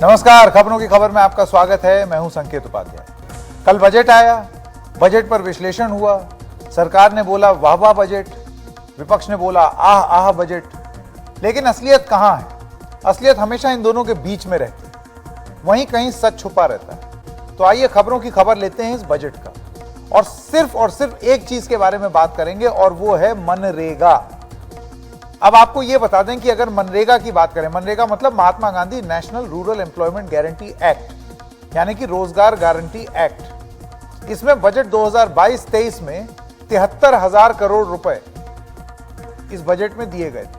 नमस्कार, खबरों की खबर में आपका स्वागत है। मैं हूं संकेत उपाध्याय। कल बजट आया, बजट पर विश्लेषण हुआ। सरकार ने बोला वाह वाह बजट, विपक्ष ने बोला आह आह बजट। लेकिन असलियत कहां है? असलियत हमेशा इन दोनों के बीच में रहती है, वहीं कहीं सच छुपा रहता है। तो आइए खबरों की खबर लेते हैं इस बजट का, और सिर्फ एक चीज के बारे में बात करेंगे, और वो है मनरेगा। अब आपको यह बता दें कि अगर मनरेगा की बात करें, मनरेगा मतलब Mahatma Gandhi national rural employment guarantee act, यानी कि रोजगार गारंटी एक्ट। इसमें बजट 2022-23 में 73,000 करोड़ रुपए इस बजट में दिए गए थे।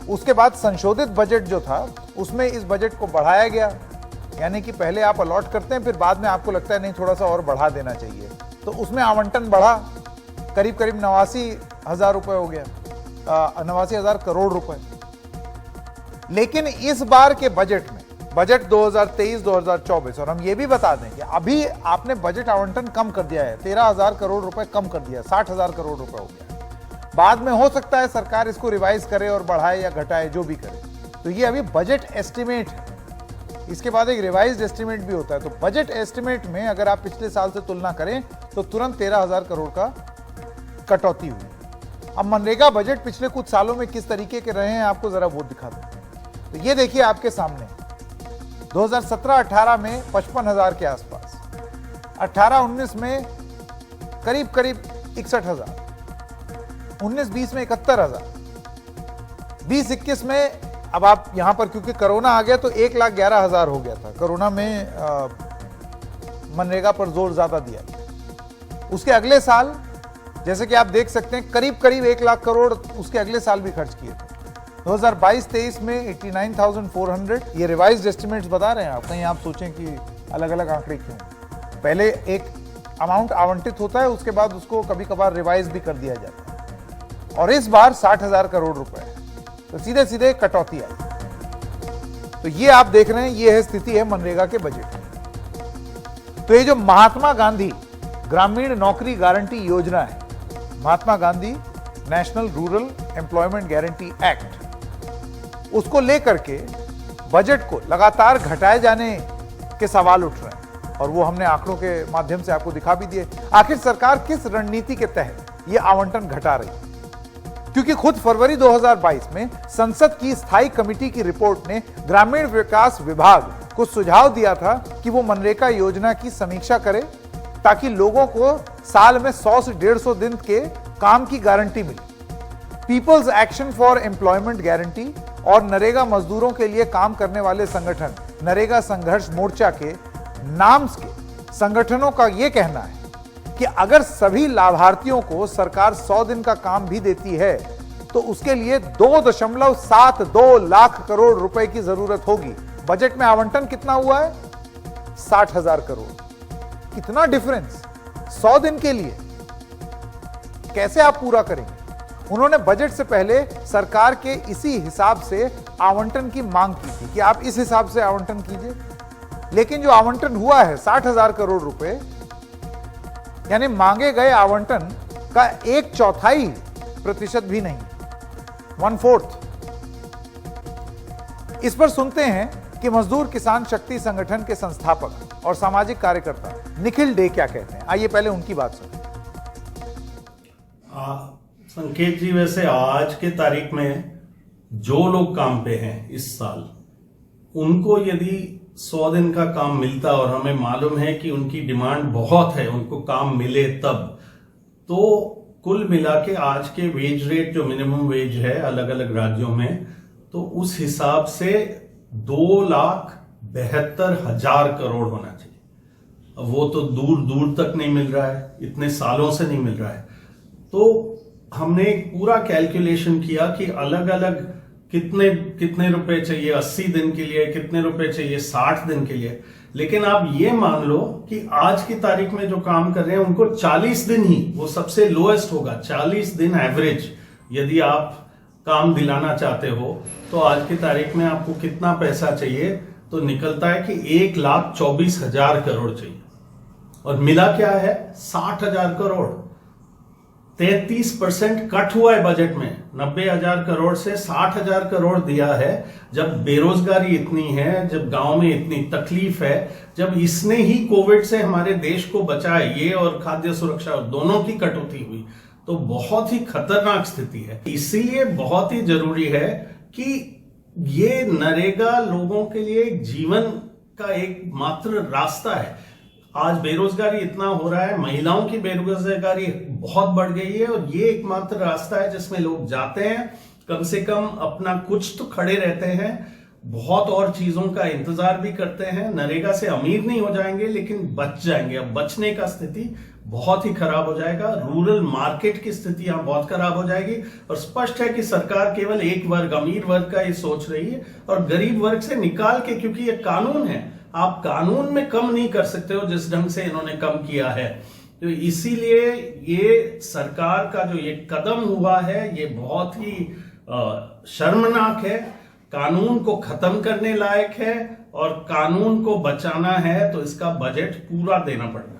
उसके बाद संशोधित बजट जो था, उसमें इस बजट को बढ़ाया गया, यानी कि पहले आप अलॉट करते हैं, फिर बाद में आपको लगता है नहीं थोड़ा सा और बढ़ा देना चाहिए, तो उसमें आवंटन बढ़ा, करीब 89,000 रुपए हो गया, 89,000 करोड़ रुपए। लेकिन इस बार के बजट में, बजट 2023-2024, और हम ये भी बता दें कि अभी आपने बजट आवंटन कम कर दिया है, 13,000 करोड़ रुपए कम कर दिया, 60,000 करोड़ रुपए हो गया। बाद में हो सकता है सरकार इसको रिवाइज करे और बढ़ाए या घटाए, जो भी करे। तो ये अभी बजट एस्टिमेट है, इसके बाद एक रिवाइज्ड एस्टिमेट भी होता है। तो बजट एस्टिमेट में अगर आप पिछले साल से तुलना करें तो तुरंत 13,000 करोड़ का कटौती हुई। अब मनरेगा बजट पिछले कुछ सालों में किस तरीके के रहे हैं, आपको जरा वो दिखा दें। तो ये देखिए आपके सामने, 2017-18 में 55,000 के आसपास, 18-19 में करीब 61,000, 19-20 में 71,000, 20-21 में, अब आप यहां पर क्योंकि कोरोना आ गया तो 1,11,000 हो गया था। कोरोना में मनरेगा पर जोर ज्यादा दिया। उसके अगले साल जैसे कि आप देख सकते हैं करीब 1 लाख करोड़ उसके अगले साल भी खर्च किए थे। 2022-23 में 89,400, ये रिवाइज्ड एस्टिमेट्स बता रहे हैं आप, कहीं आप सोचें कि अलग अलग आंकड़े क्यों। पहले एक अमाउंट आवंटित होता है, उसके बाद उसको कभी कभार रिवाइज भी कर दिया जाता है। और इस बार 60,000 करोड़ रुपए, तो सीधे सीधे कटौती आई। तो ये आप देख रहे हैं, ये है स्थिति है मनरेगा के बजट की। तो ये जो महात्मा गांधी ग्रामीण नौकरी गारंटी योजना है, Mahatma Gandhi national rural employment guarantee act, उसको लेकर के बजट को लगातार घटाए जाने के सवाल उठ रहे हैं, और वो हमने आंकड़ों के माध्यम से आपको दिखा भी दिए। आखिर सरकार किस रणनीति के तहत ये आवंटन घटा रही है? क्योंकि खुद फरवरी 2022 में संसद की स्थायी कमेटी की रिपोर्ट ने ग्रामीण विकास विभाग को सुझाव दिया था कि वो मनरेगा योजना की समीक्षा करे, ताकि लोगों को साल में 100 से 150 दिन के काम की गारंटी मिले। People's action for employment guarantee और नरेगा मजदूरों के लिए काम करने वाले संगठन नरेगा संघर्ष मोर्चा के नाम के संगठनों का यह कहना है कि अगर सभी लाभार्थियों को सरकार 100 दिन का काम भी देती है तो उसके लिए 2.72 लाख करोड़ रुपए की जरूरत होगी। बजट में आवंटन कितना हुआ है? 60,000 करोड़। कितना डिफरेंस 100 दिन के लिए, कैसे आप पूरा करेंगे? उन्होंने बजट से पहले सरकार के इसी हिसाब से आवंटन की मांग की थी कि आप इस हिसाब से आवंटन कीजिए, लेकिन जो आवंटन हुआ है 60,000 करोड़ रुपए, यानी मांगे गए आवंटन का 1/4% भी नहीं, 1/4। इस पर सुनते हैं कि मजदूर किसान शक्ति संगठन के संस्थापक और सामाजिक कार्यकर्ता निखिल डे क्या कहते हैं। आइए पहले उनकी बात सुनें। संकेत जी, वैसे आज के तारीख में जो लोग काम पे हैं इस साल, उनको यदि 100 दिन का काम मिलता और हमें मालूम है कि उनकी डिमांड बहुत है, उनको काम मिले तब, तो कुल मिला के आज के वेज रेट जो मिनिमम वेज है अलग अलग राज्यों में, तो उस हिसाब से 2,72,000 करोड़ होना चाहिए। अब वो तो दूर दूर तक नहीं मिल रहा है, इतने सालों से नहीं मिल रहा है। तो हमने एक पूरा कैलकुलेशन किया कि अलग अलग कितने रुपए चाहिए 80 दिन के लिए, कितने रुपए चाहिए 60 दिन के लिए। लेकिन आप ये मान लो कि आज की तारीख में जो काम कर रहे हैं उनको 40 दिन ही, वो सबसे लोएस्ट होगा, 40 दिन एवरेज यदि आप काम दिलाना चाहते हो, तो आज की तारीख में आपको कितना पैसा चाहिए? तो निकलता है कि 1,24,000 करोड़ चाहिए, और मिला क्या है? 60,000 करोड़। 33% कट हुआ है बजट में, 90,000 करोड़ से 60,000 करोड़ दिया है। जब बेरोजगारी इतनी है, जब गांव में इतनी तकलीफ है, जब इसने ही कोविड से हमारे देश को बचाए, ये और खाद्य सुरक्षा दोनों की कटौती हुई, तो बहुत ही खतरनाक स्थिति है। इसीलिए बहुत ही जरूरी है कि ये नरेगा लोगों के लिए जीवन का एक मात्र रास्ता है। आज बेरोजगारी इतना हो रहा है, महिलाओं की बेरोजगारी बहुत बढ़ गई है, और ये एकमात्र रास्ता है जिसमें लोग जाते हैं, कम से कम अपना कुछ तो खड़े रहते हैं, बहुत और चीजों का इंतजार भी करते हैं। नरेगा से अमीर नहीं हो जाएंगे, लेकिन बच जाएंगे। अब बचने का स्थिति बहुत ही खराब हो जाएगा। रूरल मार्केट की स्थिति यहां बहुत खराब हो जाएगी, और स्पष्ट है कि सरकार केवल एक वर्ग, अमीर वर्ग का ही सोच रही है, और गरीब वर्ग से निकाल के, क्योंकि ये कानून है, आप कानून में कम नहीं कर सकते हो जिस ढंग से इन्होंने कम किया है। तो इसीलिए ये सरकार का जो ये कदम हुआ है, ये बहुत ही शर्मनाक है, कानून को खत्म करने लायक है, और कानून को बचाना है तो इसका बजट पूरा देना पड़ेगा।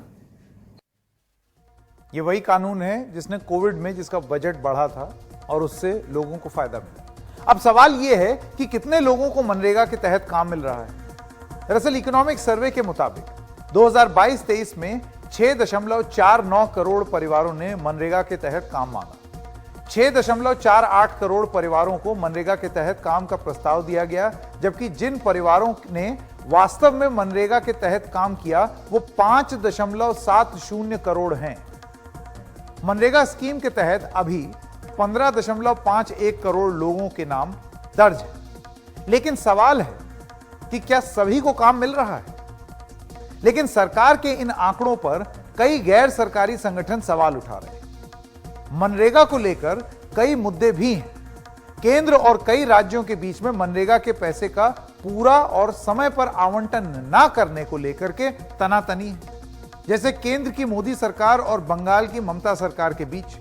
ये वही कानून है जिसने कोविड में जिसका बजट बढ़ा था और उससे लोगों को फायदा मिला। अब सवाल यह है कि कितने लोगों को मनरेगा के तहत काम मिल रहा है। दरअसल इकोनॉमिक सर्वे के मुताबिक 2022-23 में 6.49 करोड़ परिवारों ने मनरेगा के तहत काम मांगा। 6.48 करोड़ परिवारों को मनरेगा के तहत काम का प्रस्ताव दिया गया, जबकि जिन परिवारों ने वास्तव में मनरेगा के तहत काम किया वो 5.70 करोड़ हैं। मनरेगा स्कीम के तहत अभी 15.51 करोड़ लोगों के नाम दर्ज है। लेकिन सवाल है कि क्या सभी को काम मिल रहा है? लेकिन सरकार के इन आंकड़ों पर कई गैर सरकारी संगठन सवाल उठा रहे हैं। मनरेगा को लेकर कई मुद्दे भी हैं। केंद्र और कई राज्यों के बीच में मनरेगा के पैसे का पूरा और समय पर आवंटन ना करने को लेकर के तनातनी है, जैसे केंद्र की मोदी सरकार और बंगाल की ममता सरकार के बीच।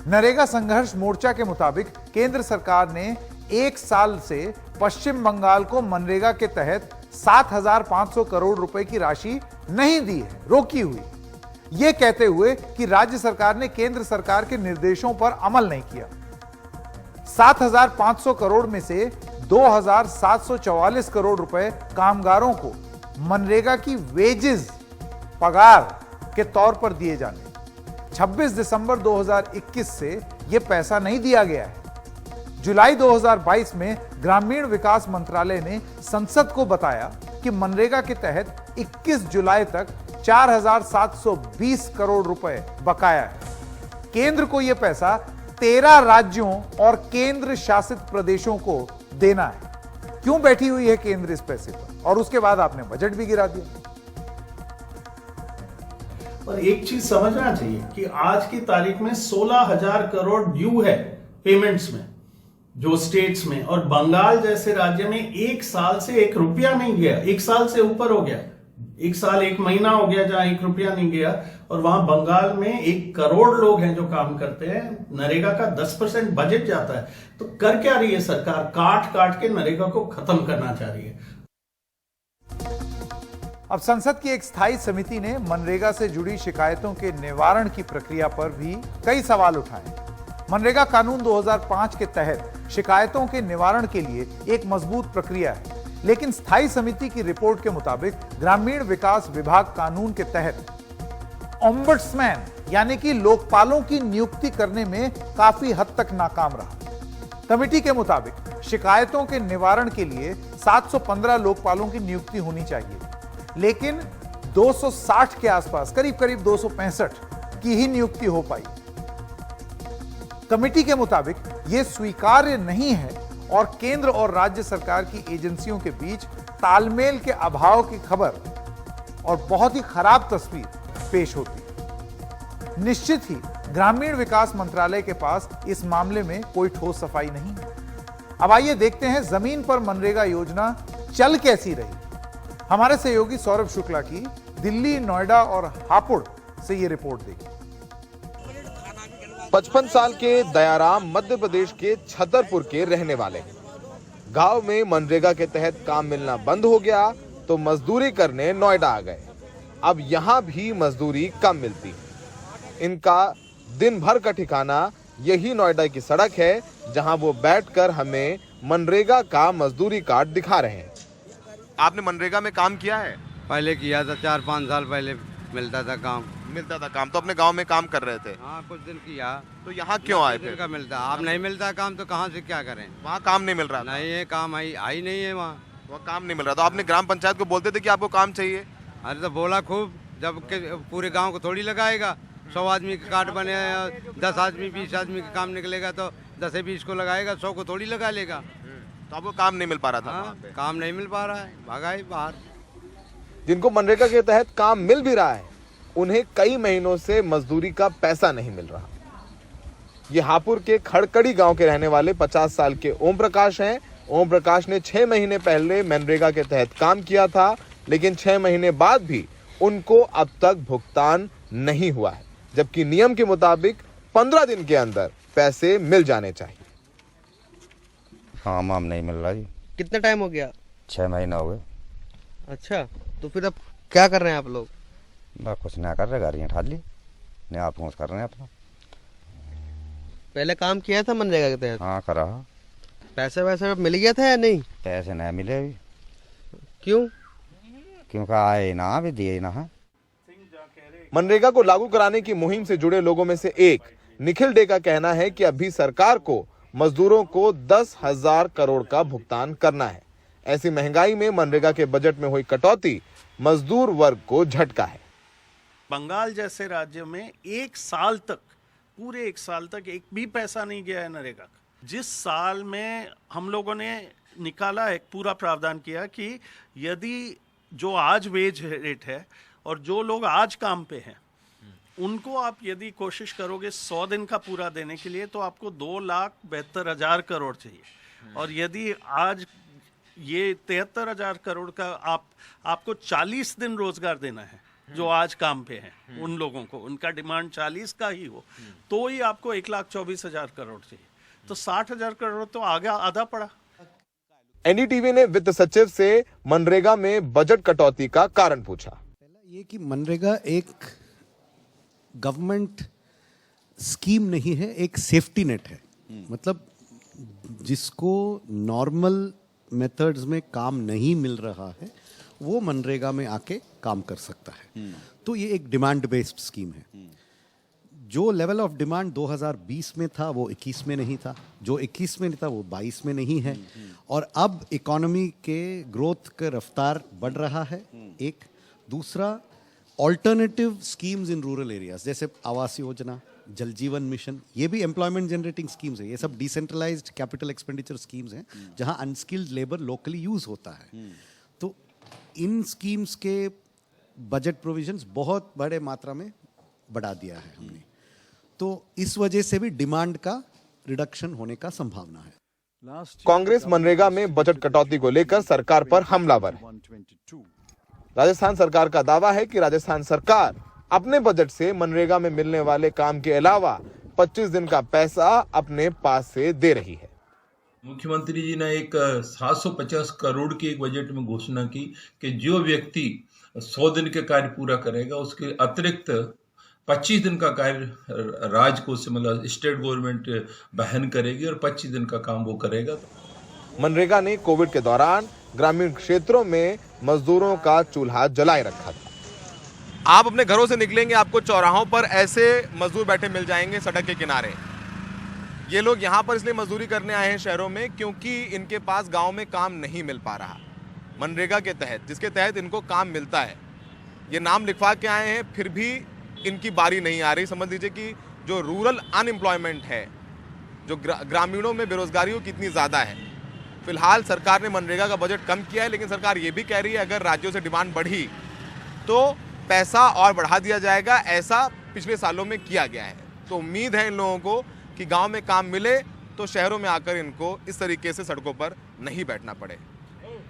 नरेगा संघर्ष मोर्चा के मुताबिक केंद्र सरकार ने एक साल से पश्चिम बंगाल को मनरेगा के तहत 7,500 करोड़ रुपए की राशि नहीं दी है, रोकी हुई, यह कहते हुए कि राज्य सरकार ने केंद्र सरकार के निर्देशों पर अमल नहीं किया। 7,500 करोड़ में से 2,744 करोड़ रुपए कामगारों को मनरेगा की वेजेस, पगार के तौर पर दिए जाने। 26 दिसंबर 2021 से यह पैसा नहीं दिया गया है। जुलाई 2022 में ग्रामीण विकास मंत्रालय ने संसद को बताया कि मनरेगा के तहत 21 जुलाई तक 4,720 करोड़ रुपए बकाया है। केंद्र को यह पैसा 13 राज्यों और केंद्र शासित प्रदेशों को देना है। क्यों बैठी हुई है केंद्र इस पैसे पर? और उसके बाद आपने बजट भी गिरा दिया। और एक चीज समझना चाहिए कि आज की तारीख में 16,000 करोड़ ड्यू है पेमेंट्स में, जो स्टेट्स में, और बंगाल जैसे राज्य में एक साल से 1 रुपया नहीं गया। 1 साल से ऊपर हो गया, 1 साल 1 महीना हो गया जहां 1 रुपया नहीं गया। और वहां बंगाल में 1 करोड़ लोग हैं जो काम करते हैं। नरेगा का 10% बजट जाता है। तो कर क्या रही है सरकार? काट काट के नरेगा को खत्म करना चाह रही है। अब संसद की एक स्थायी समिति ने मनरेगा से जुड़ी शिकायतों के निवारण की प्रक्रिया पर भी कई सवाल उठाए। मनरेगा कानून 2005 के तहत शिकायतों के निवारण के लिए एक मजबूत प्रक्रिया है, लेकिन स्थायी समिति की रिपोर्ट के मुताबिक ग्रामीण विकास विभाग कानून के तहत ओम्बड्समैन यानी कि लोकपालों की नियुक्ति करने में काफी हद तक नाकाम रहा। कमेटी के मुताबिक शिकायतों के निवारण के लिए 715 लोकपालों की नियुक्ति होनी चाहिए, लेकिन 260 के आसपास, करीब करीब 265 की ही नियुक्ति हो पाई। कमेटी के मुताबिक यह स्वीकार्य नहीं है और केंद्र और राज्य सरकार की एजेंसियों के बीच तालमेल के अभाव की खबर और बहुत ही खराब तस्वीर पेश होती है। निश्चित ही ग्रामीण विकास मंत्रालय के पास इस मामले में कोई ठोस सफाई नहीं है। अब आइए देखते हैं जमीन पर मनरेगा योजना चल कैसी रही। हमारे सहयोगी सौरभ शुक्ला की दिल्ली, नोएडा और हापुड़ से यह रिपोर्ट देखिए। 55 साल के दयाराम मध्य प्रदेश के छतरपुर के रहने वाले हैं। गांव में मनरेगा के तहत काम मिलना बंद हो गया तो मजदूरी करने नोएडा आ गए। अब यहां भी मजदूरी कम मिलती है। इनका दिन भर का ठिकाना यही नोएडा की सड़क है, जहां वो बैठकर हमें मनरेगा का मजदूरी कार्ड दिखा रहे हैं। आपने मनरेगा में काम किया है? पहले किया था, 4-5 साल पहले मिलता था काम। तो अपने गांव में काम कर रहे थे? हाँ, कुछ दिन किया। तो यहाँ क्यों आए दिन फिर? का मिलता, अब नहीं मिलता काम तो कहाँ से क्या करें? वहाँ काम नहीं मिल रहा था? नहीं है काम, आई नहीं है वहाँ। वहाँ काम नहीं मिल रहा, तो आपने ग्राम पंचायत को बोलते थे कि आपको काम चाहिए? अरे तो बोला खूब, जब पूरे गांव को थोड़ी लगाएगा। 100 आदमी का कार्ड बने, 10 आदमी 20 आदमी का काम निकलेगा तो 10-20 को लगाएगा, 100 को थोड़ी लगा लेगा। तो आपको काम नहीं मिल पा रहा था? हाँ, काम नहीं मिल पा रहा है, भागाई बाहर। जिनको मनरेगा के तहत काम मिल भी रहा है, उन्हें कई महीनों से मजदूरी का पैसा नहीं मिल रहा। ये हापुड़ के खड़कड़ी गांव के रहने वाले 50 साल के ओम प्रकाश हैं। ओम प्रकाश ने 6 महीने पहले मनरेगा के तहत काम किया था, लेकिन 6 महीने बाद भी उनको अब तक भुगतान नहीं हुआ है, जबकि नियम के मुताबिक 15 दिन के अंदर पैसे मिल जाने चाहिए। काम नहीं मिल रहा जी। कितना टाइम हो गया? 6 महीने हो गए। अच्छा, तो फिर अब क्या कर रहे हैं आप लोग? बस कुछ ना कर रहे, गाड़ियाँ उठा ली, नहीं आप पहुँच कर रहे हैं अपना। पहले काम किया था मनरेगा के तहत? हाँ करा। पैसे वैसे मिल गया था या नहीं? पैसे नहीं मिले अभी। क्यों? क्योंकि आए ना, अभी दिए ना है। मनरेगा को लागू कराने की मुहिम से जुड़े लोगों में से एक निखिल डे का कहना है कि अभी सरकार को मजदूरों को 10,000 करोड़ का भुगतान करना है। ऐसी महंगाई में मनरेगा के बजट में हुई कटौती मजदूर वर्ग को झटका है। बंगाल जैसे राज्य में पूरे एक साल तक एक भी पैसा नहीं गया है नरेगा का। जिस साल में हम लोगों ने निकाला, एक पूरा प्रावधान किया कि यदि जो आज वेज रेट है और जो लोग आज काम पे हैं, उनको आप यदि कोशिश करोगे 100 दिन का पूरा देने के लिए, तो आपको 2,72,000 करोड़ चाहिए। और यदि आज ये 73,000 करोड़ का आपको 40 दिन रोजगार देना है, जो आज काम पे हैं उन लोगों को, उनका डिमांड 40 का ही हो, तो ही आपको 1,24,000 करोड़ चाहिए। तो 60,000 करोड़ तो आगे आधा पड़ा। एनडीटीवी ने वित्त सचिव से मनरेगा में बजट कटौती का कारण पूछा। पहला ये कि मनरेगा एक गवर्नमेंट स्कीम नहीं है, एक सेफ्टी नेट है। मतलब जिसको नॉर्मल मेथड्स में काम नहीं मिल रहा है, वो मनरेगा में आके काम कर सकता है। तो ये एक डिमांड बेस्ड स्कीम है। जो लेवल ऑफ डिमांड 2020 में था वो 21 में नहीं था, जो 21 में नहीं था वो 22 में नहीं है। और अब इकोनॉमी के ग्रोथ का रफ्तार बढ़ रहा है। एक दूसरा, alternative schemes in rural areas जैसे आवास योजना, जल जीवन मिशन, ये भी एम्प्लॉयमेंट जनरेटिंग स्कीम्स है। ये सब डिसेंट्रलाइज्ड कैपिटल एक्सपेंडिचर स्कीम्स हैं, जहां अनस्किल्ड लेबर लोकली यूज होता है। तो इन स्कीम्स के बजट प्रोविजंस बहुत बड़े मात्रा में बढ़ा दिया है हमने। तो इस वजह से भी डिमांड का रिडक्शन होने का संभावना है। कांग्रेस मनरेगा में बजट कटौती को लेकर सरकार पर हमलावर है। राजस्थान सरकार का दावा है कि राजस्थान सरकार अपने बजट से मनरेगा में मिलने वाले काम के अलावा 25 दिन का पैसा अपने पास से दे रही है। मुख्यमंत्री जी ने एक 750 करोड़ की एक बजट में घोषणा की कि जो व्यक्ति 100 दिन के कार्य पूरा करेगा उसके अतिरिक्त 25 दिन का कार्य राज्य को से मतलब स्टेट गवर्नमेंट वहन करेगी और 25 दिन का काम वो करेगा। मनरेगा ने कोविड के दौरान ग्रामीण क्षेत्रों में मजदूरों का चूल्हा जलाए रखा था। आप अपने घरों से निकलेंगे, आपको चौराहों पर ऐसे मजदूर बैठे मिल जाएंगे सड़क के किनारे। ये लोग यहाँ पर इसलिए मजदूरी करने आए हैं शहरों में क्योंकि इनके पास गांव में काम नहीं मिल पा रहा मनरेगा के तहत, जिसके तहत इनको काम मिलता है। ये नाम लिखवा के आए हैं, फिर भी इनकी बारी नहीं आ रही। समझ लीजिए कि जो रूरल अनएम्प्लॉयमेंट है, जो ग्रामीणों में बेरोजगारी कितनी ज़्यादा है। फिलहाल सरकार ने मनरेगा का बजट कम किया है, लेकिन सरकार ये भी कह रही है अगर राज्यों से डिमांड बढ़ी तो पैसा और बढ़ा दिया जाएगा। ऐसा पिछले सालों में किया गया है। तो उम्मीद है इन लोगों को कि गांव में काम मिले तो शहरों में आकर इनको इस तरीके से सड़कों पर नहीं बैठना पड़े।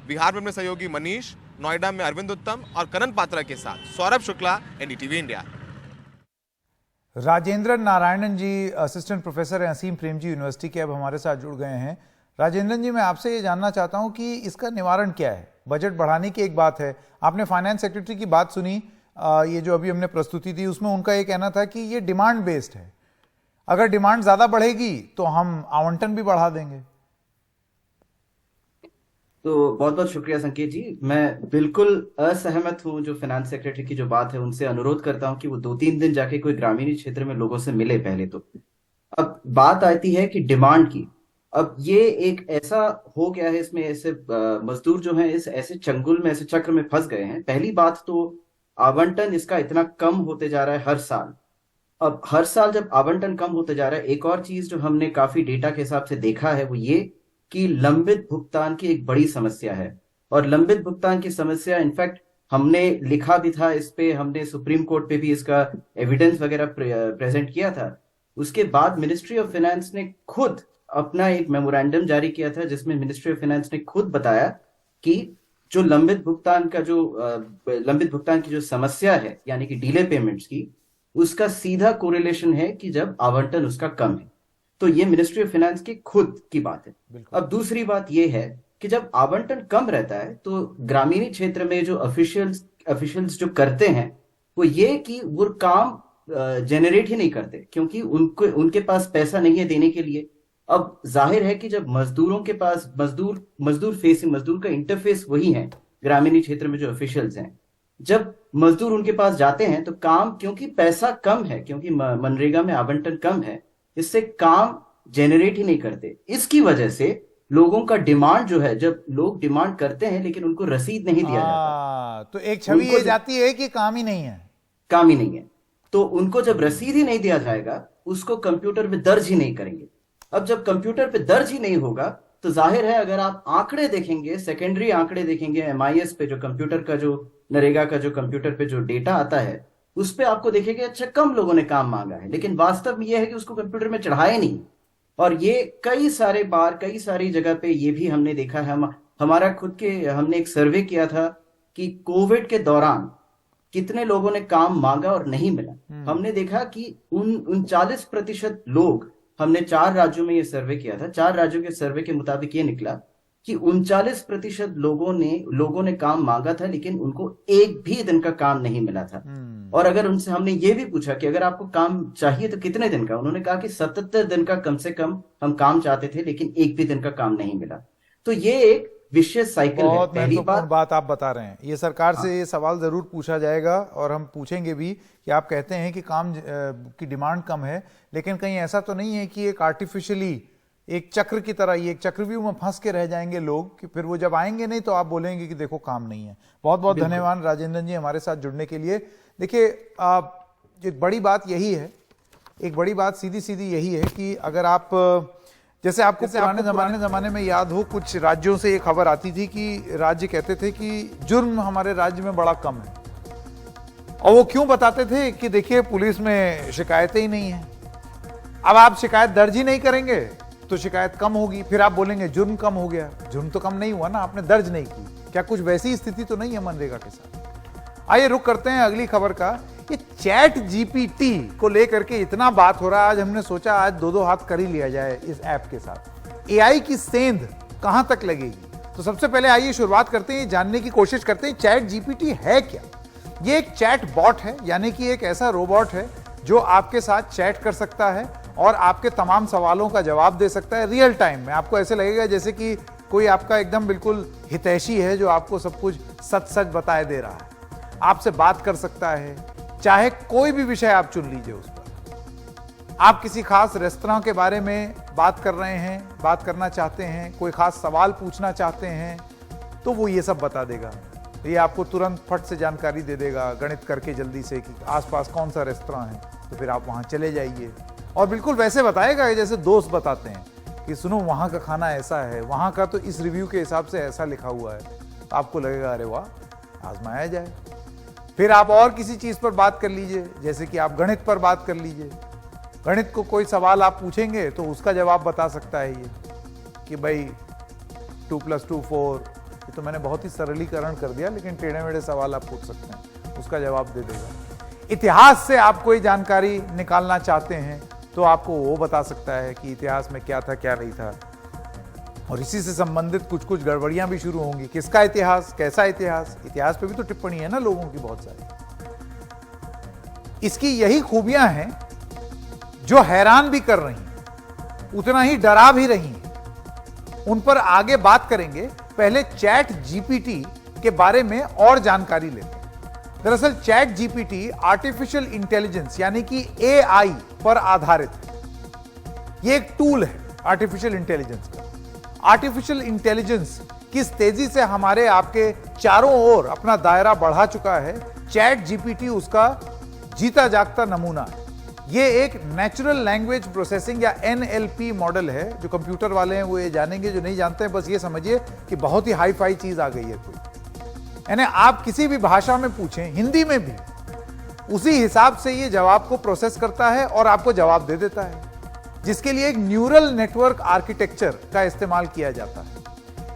बिहार में अपने सहयोगी मनीष, नोएडा में अरविंद उत्तम और कनन पात्रा के साथ सौरभ शुक्ला, एनडीटीवी इंडिया। राजेंद्रन नारायणन जी असिस्टेंट प्रोफेसर हैं असीम प्रेमजी यूनिवर्सिटी के, अब हमारे साथ जुड़ गए हैं। राजेंद्रन जी, मैं आपसे ये जानना चाहता हूं कि इसका निवारण क्या है। बजट बढ़ाने की एक बात है, आपने फाइनेंस सेक्रेटरी की बात सुनी, ये जो अभी हमने प्रस्तुति दी उसमें उनका ये कहना था कि ये डिमांड बेस्ड है, अगर डिमांड ज्यादा बढ़ेगी तो हम आवंटन भी बढ़ा देंगे। तो बहुत बहुत शुक्रिया संकेत जी। मैं बिल्कुल असहमत हूं जो फाइनेंस सेक्रेटरी की जो बात है उनसे। अनुरोध करता हूं कि वो 2-3 दिन जाके कोई ग्रामीण क्षेत्र में लोगों से मिले पहले तो। अब बात आती है कि डिमांड की। अब ये एक ऐसा हो गया है, इसमें ऐसे मजदूर जो हैं इस ऐसे चंगुल में, ऐसे चक्र में फंस गए हैं। पहली बात तो आवंटन इसका इतना कम होते जा रहा है हर साल। अब हर साल जब आवंटन कम होते जा रहा है, एक और चीज जो हमने काफी डेटा के हिसाब से देखा है वो ये कि लंबित भुगतान की एक बड़ी समस्या है। और लंबित भुगतान की समस्या इनफैक्ट हमने लिखा भी था इस पे, हमने सुप्रीम कोर्ट पे भी इसका एविडेंस वगैरह प्रेजेंट किया था। उसके बाद मिनिस्ट्री ऑफ फाइनेंस ने खुद अपना एक मेमोरेंडम जारी किया था जिसमें मिनिस्ट्री ऑफ फाइनेंस ने खुद बताया कि जो लंबित भुगतान की जो समस्या है, यानी कि डिले पेमेंट्स की, उसका सीधा कोरिलेशन है कि जब आवंटन उसका कम है। तो ये मिनिस्ट्री ऑफ फाइनेंस की खुद की बात है। अब दूसरी बात ये है कि जब आवंटन कम रहता है तो ग्रामीण क्षेत्र में जो ऑफिशियल्स जो करते हैं वो ये कि वो काम जनरेट ही नहीं करते, क्योंकि उनके पास पैसा नहीं है देने के लिए। अब जाहिर है कि जब मजदूरों के पास मजदूर का इंटरफेस वही है ग्रामीण क्षेत्र में जो ऑफिशियल्स हैं, जब मजदूर उनके पास जाते हैं तो काम, क्योंकि पैसा कम है, क्योंकि मनरेगा में आवंटन कम है, इससे काम जनरेट ही नहीं करते। इसकी वजह से लोगों का डिमांड जो है, जब लोग डिमांड करते हैं लेकिन उनको रसीद नहीं दिया जाता, तो एक छवि ये जाती है कि काम ही नहीं है। तो उनको जब रसीद ही नहीं दिया जाएगा, उसको कंप्यूटर पे दर्ज ही नहीं करेंगे। अब जब कंप्यूटर पे दर्ज ही नहीं होगा तो जाहिर है, अगर आप आंकड़े देखेंगे, सेकेंडरी आंकड़े देखेंगे MIS पे, जो कंप्यूटर का जो नरेगा का जो कंप्यूटर पे जो डेटा आता है, उस पे आपको देखेंगे अच्छा कम लोगों ने काम मांगा है, लेकिन वास्तव में यह है कि उसको कंप्यूटर में चढ़ाया नहीं। और ये कई सारी जगह पे ये भी हमने देखा है। हमने एक सर्वे किया था कि कोविड के दौरान कितने लोगों ने काम मांगा और नहीं मिला। हमने देखा कि 39% लोग, हमने 4 राज्यों में ये सर्वे किया था, 4 राज्यों के सर्वे के मुताबिक ये निकला कि 39% लोगों ने काम मांगा था लेकिन उनको एक भी दिन का काम नहीं मिला था। और अगर उनसे हमने ये भी पूछा कि अगर आपको काम चाहिए तो कितने दिन का, उन्होंने कहा कि 77 दिन का कम से कम हम काम चाहते थे, लेकिन एक भी दिन का काम नहीं मिला। तो ये एक विशेष साइकिल है। पहली बात आप बता रहे हैं, ये सरकार से ये सवाल जरूर पूछा जाएगा और हम पूछेंगे भी कि आप कहते हैं कि काम की डिमांड कम है, लेकिन कहीं ऐसा तो नहीं है कि एक आर्टिफिशियली एक चक्र की तरह, ये एक चक्रव्यूह में फंस के रह जाएंगे लोग कि फिर वो जब आएंगे नहीं तो आप बोलेंगे कि देखो काम नहीं है। बहुत बहुत धन्यवाद राजेंद्र जी हमारे साथ जुड़ने के लिए। देखिए, एक बड़ी बात यही है, एक बड़ी बात सीधी सीधी यही है कि अगर आप, जैसे आपको पुराने जमाने में याद हो, कुछ राज्यों से ये खबर आती थी कि राज्य कहते थे कि जुर्म हमारे राज्य में बड़ा कम है, और वो क्यों बताते थे कि देखिए पुलिस में शिकायतें ही नहीं है। अब आप शिकायत दर्ज ही नहीं करेंगे तो शिकायत कम होगी, फिर आप बोलेंगे जुर्म कम हो गया। जुर्म तो कम नहीं हुआ ना, आपने दर्ज नहीं की। क्या कुछ वैसी स्थिति तो नहीं है मनरेगा के साथ? आइए रुक करते हैं अगली खबर का। ये चैट GPT को लेकर के इतना बात हो रहा है, आज हमने सोचा आज 2-2 हाथ कर ही लिया जाए इस ऐप के साथ। AI की सेंध कहां तक लगेगी? तो सबसे पहले आइए शुरुआत करते हैं, जानने की कोशिश करते हैं चैट GPT है क्या। ये एक चैट बॉट है, यानी कि एक ऐसा रोबोट है जो आपके साथ चैट कर सकता है और आपके तमाम सवालों का जवाब दे सकता है रियल टाइम में। आपको ऐसे लगेगा जैसे कि कोई आपका एकदम बिल्कुल हितैषी है जो आपको सब कुछ सच सच बताए दे रहा है। आपसे बात कर सकता है, चाहे कोई भी विषय आप चुन लीजिए उस पर। आप किसी खास रेस्तरां के बारे में बात कर रहे हैं, बात करना चाहते हैं, कोई खास सवाल पूछना चाहते हैं, तो वो ये सब बता देगा। ये आपको तुरंत फट से जानकारी दे देगा, गणित करके जल्दी से कि आसपास कौन सा रेस्तरां है, तो फिर आप वहां चले जाइए। और बिल्कुल वैसे बताएगा जैसे दोस्त बताते हैं कि सुनो वहां का खाना ऐसा है, वहां का तो इस रिव्यू के हिसाब से ऐसा लिखा हुआ है। तो आपको लगेगा अरे वाह, आजमाया जाए। फिर आप और किसी चीज पर बात कर लीजिए, जैसे कि आप गणित पर बात कर लीजिए। गणित को कोई सवाल आप पूछेंगे तो उसका जवाब बता सकता है ये कि भाई 2 + 2 4। ये तो मैंने बहुत ही सरलीकरण कर दिया, लेकिन टेढ़े मेढ़े सवाल आप पूछ सकते हैं, उसका जवाब दे देगा। इतिहास से आप कोई जानकारी निकालना चाहते हैं तो आपको वो बता सकता है कि इतिहास में क्या था क्या नहीं था, और इसी से संबंधित कुछ कुछ गड़बड़ियां भी शुरू होंगी। किसका इतिहास, कैसा इतिहास, इतिहास पे भी तो टिप्पणी है ना लोगों की बहुत सारी। इसकी यही खूबियां हैं जो हैरान भी कर रही हैं, उतना ही डरा भी रही हैं। उन पर आगे बात करेंगे। पहले चैट जीपीटी के बारे में और जानकारी लेते हैं। दरअसल चैट जीपीटी आर्टिफिशियल इंटेलिजेंस यानी कि एआई पर आधारित है। यह एक टूल है आर्टिफिशियल इंटेलिजेंस का। आर्टिफिशियल इंटेलिजेंस किस तेजी से हमारे आपके चारों ओर अपना दायरा बढ़ा चुका है, चैट जीपीटी उसका जीता जागता नमूना है। यह एक नेचुरल लैंग्वेज प्रोसेसिंग या एनएलपी मॉडल है। जो कंप्यूटर वाले हैं वो ये जानेंगे, जो नहीं जानते हैं बस ये समझिए कि बहुत ही हाई फाई चीज आ गई है कोई। यानी आप किसी भी भाषा में पूछें, हिंदी में भी, उसी हिसाब से ये जवाब को प्रोसेस करता है और आपको जवाब दे देता है, जिसके लिए एक न्यूरल नेटवर्क आर्किटेक्चर का इस्तेमाल किया जाता है।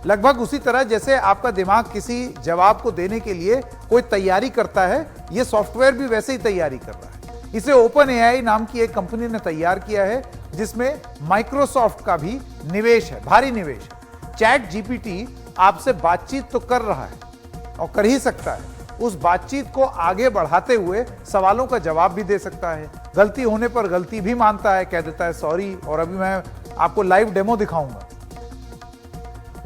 लगभग उसी तरह जैसे आपका दिमाग किसी जवाब को देने के लिए कोई तैयारी करता है, यह सॉफ्टवेयर भी वैसे ही तैयारी कर रहा है। इसे ओपन एआई नाम की एक कंपनी ने तैयार किया है, जिसमें माइक्रोसॉफ्ट का भी निवेश है, भारी निवेश है। चैट जीपीटी आपसे बातचीत तो कर रहा है और कर ही सकता है। उस बातचीत को आगे बढ़ाते हुए सवालों का जवाब भी दे सकता है। गलती होने पर गलती भी मानता है, कह देता है सॉरी, और अभी मैं आपको लाइव डेमो दिखाऊंगा।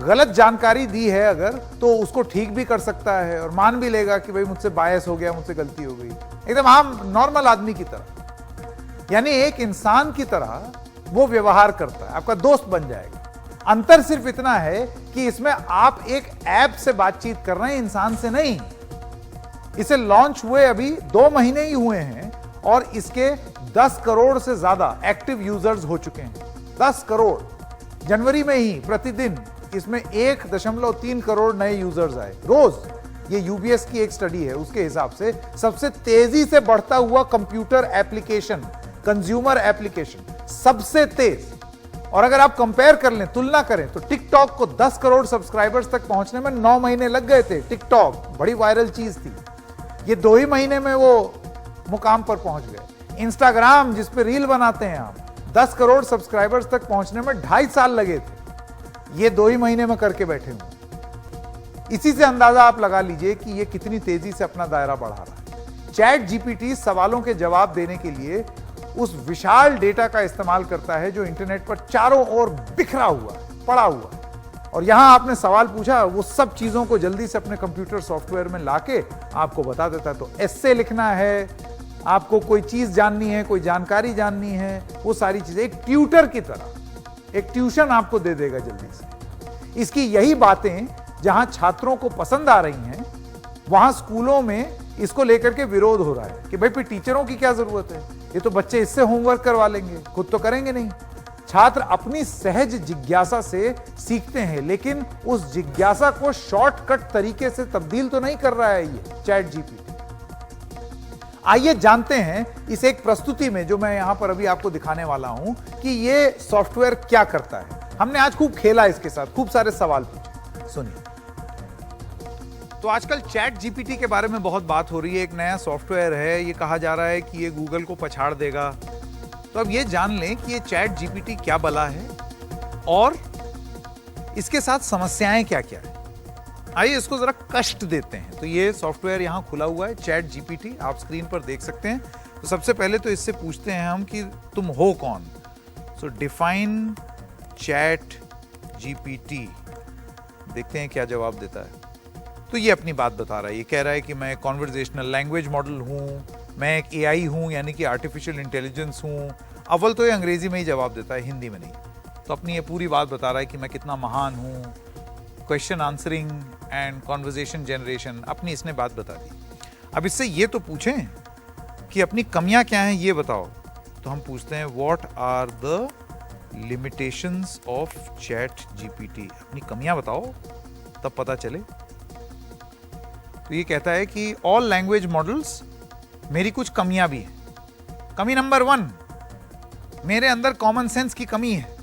गलत जानकारी दी है अगर, तो उसको ठीक भी कर सकता है और मान भी लेगा कि भाई मुझसे बायस हो गया, मुझसे गलती हो गई, एकदम आम नॉर्मल आदमी की तरह। यानी एक इंसान की तरह वो व्यवहार करता है, आपका दोस्त बन जाएगा। अंतर सिर्फ इतना है कि इसमें आप एक ऐप से बातचीत कर रहे हैं, इंसान से नहीं। इसे लॉन्च हुए अभी 2 महीने ही हुए हैं और इसके 10 करोड़ से ज्यादा एक्टिव यूजर्स हो चुके हैं। 10 करोड़। जनवरी में ही प्रतिदिन इसमें 1.3 करोड़ नए यूजर्स आए रोज। ये यूबीएस की एक स्टडी है, उसके हिसाब से सबसे तेजी से बढ़ता हुआ कंप्यूटर एप्लीकेशन, कंज्यूमर एप्लीकेशन सबसे तेज। और अगर आप कंपेयर कर लें, तुलना करें, तो टिकटॉक को 10 करोड़ सब्सक्राइबर्स तक पहुंचने में 9 महीने लग गए थे। टिकटॉक बड़ी वायरल चीज थी, ये 2 ही महीने में वो मुकाम पर पहुंच गए। इंस्टाग्राम, जिस पे रील बनाते हैं आप, 10 करोड़ सब्सक्राइबर्स तक पहुंचने में 2.5 साल लगे थे, ये 2 ही महीने में करके बैठे हुए। इसी से अंदाजा आप लगा लीजिए कि ये कितनी तेजी से अपना दायरा बढ़ा रहा है। चैट जीपीटी सवालों के जवाब देने के लिए उस विशाल डेटा का इस्तेमाल करता है जो इंटरनेट पर चारों ओर बिखरा हुआ है, पड़ा हुआ है। और यहां आपने सवाल पूछा, वो सब चीजों को जल्दी से अपने कंप्यूटर सॉफ्टवेयर में लाके आपको बता देता है। तो एस्से लिखना है, आपको कोई चीज जाननी है, कोई जानकारी जाननी है, वो सारी चीजें एक ट्यूटर की तरह, एक ट्यूशन आपको दे देगा जल्दी से। इसकी यही बातें जहां छात्रों को पसंद आ रही हैं, वहां स्कूलों में इसको लेकर के विरोध हो रहा है कि भाई फिर टीचरों की क्या जरूरत है, ये तो बच्चे इससे होमवर्क करवा लेंगे, खुद तो करेंगे नहीं। छात्र अपनी सहज जिज्ञासा से सीखते हैं, लेकिन उस जिज्ञासा को शॉर्टकट तरीके से तब्दील तो नहीं कर रहा है ये चैट जीपीटी। आइए जानते हैं इस एक प्रस्तुति में, जो मैं यहां पर अभी आपको दिखाने वाला हूं, कि ये सॉफ्टवेयर क्या करता है। हमने आज खूब खेला इसके साथ, खूब सारे सवाल पूछे। सुनिए। तो आजकल चैट जीपीटी के बारे में बहुत बात हो रही है। एक नया सॉफ्टवेयर है, ये कहा जा रहा है कि ये गूगल को पछाड़ देगा। तो अब ये जान लें कि ये चैट जीपीटी क्या बला है और इसके साथ समस्याएं क्या क्या है। आइए इसको जरा कष्ट देते हैं। तो ये सॉफ्टवेयर यहां खुला हुआ है, चैट जीपीटी, आप स्क्रीन पर देख सकते हैं। तो सबसे पहले तो इससे पूछते हैं हम कि तुम हो कौन। सो डिफाइन चैट जीपीटी, देखते हैं क्या जवाब देता है। तो ये अपनी बात बता रहा है, ये कह रहा है कि मैं कॉन्वर्जेशनल लैंग्वेज मॉडल हूँ, मैं एक एआई हूँ, यानी कि आर्टिफिशियल इंटेलिजेंस हूँ। अव्वल तो ये अंग्रेजी में ही जवाब देता है, हिंदी में नहीं। तो अपनी ये पूरी बात बता रहा है कि मैं कितना महान हूँ, question answering and conversation generation, अपनी इसने बात बता दी। अब इससे ये तो पूछें कि अपनी कमियां क्या हैं, ये बताओ। तो हम पूछते हैं what are the limitations of ChatGPT, अपनी कमियां बताओ, तब पता चले। तो ये कहता है कि ऑल लैंग्वेज मॉडल्स, मेरी कुछ कमियां भी हैं। कमी नंबर 1, मेरे अंदर कॉमन सेंस की कमी है।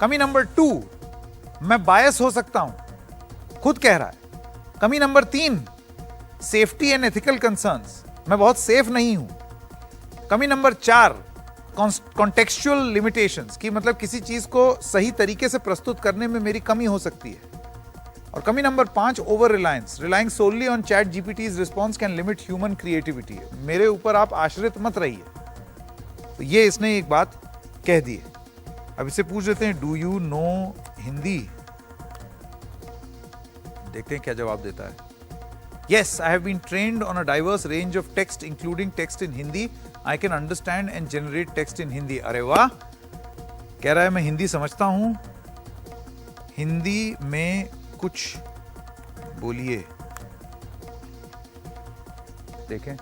कमी नंबर 2, मैं बायस हो सकता हूं, खुद कह रहा है। कमी number 3, safety and ethical concerns, मैं बहुत सेफ नहीं हूं। कमी नंबर 4, कॉन्टेक्सचुअल लिमिटेशंस, की मतलब किसी चीज को सही तरीके से प्रस्तुत करने में मेरी कमी हो सकती है। और कमी number 5, over reliance, relying solely on chat GPT's response can limit human creativity, मेरे ऊपर आप आश्रित मत रहिए। तो ये इसने एक बात कह दी है। अब इससे पूछ लेते हैं, डू यू नो हिंदी? देखते हैं क्या जवाब देता है। Yes, I have been trained on a diverse range of text, including text in Hindi. I can understand and generate text in Hindi. अरे वाह, कह रहा है मैं हिंदी समझता हूं, हिंदी में कुछ बोलिए। देखें